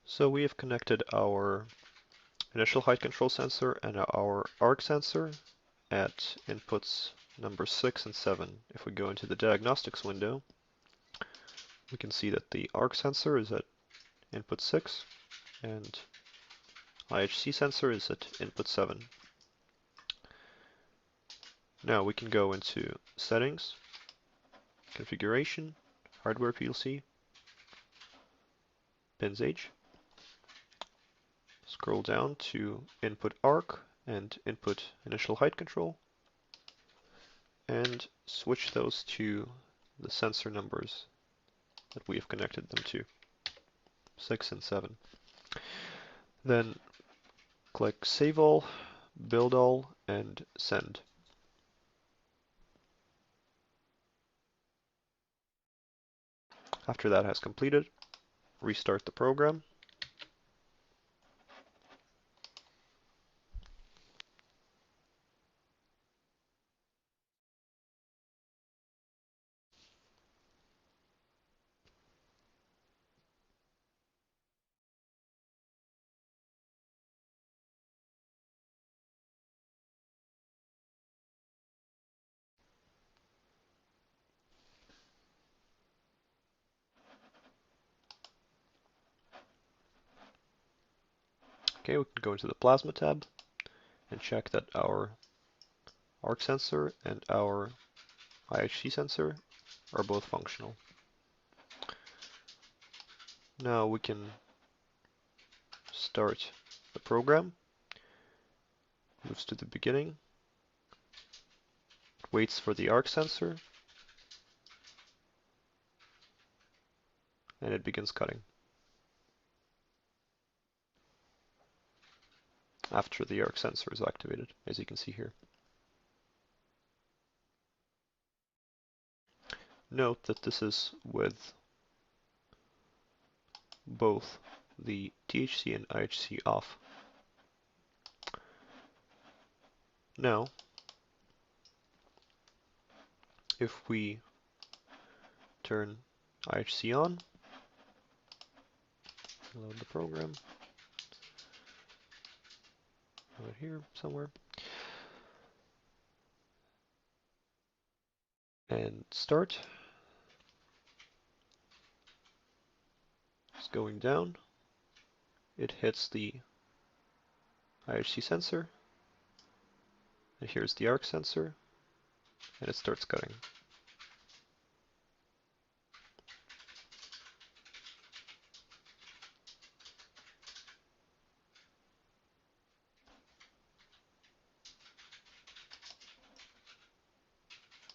So we have connected our initial height control sensor and our arc sensor at inputs number 6 and 7. If we go into the diagnostics window, we can see that the arc sensor is at input 6 and IHC sensor is at input 7. Now we can go into settings, configuration, hardware PLC, pins age, scroll down to input arc and input initial height control, and switch those to the sensor numbers that we have connected them to, 6 and 7. Then click Save All, Build All, and Send. After that has completed, restart the program. Okay, we can go into the Plasma tab and check that our arc sensor and our IHC sensor are both functional. Now we can start the program. Moves to the beginning, waits for the arc sensor, and it begins cutting. After the arc sensor is activated, as you can see here. Note that this is with both the THC and IHC off. Now, if we turn IHC on, load the program, right here somewhere, and start. It's going down. It hits the IHC sensor, and here's the arc sensor, and it starts cutting.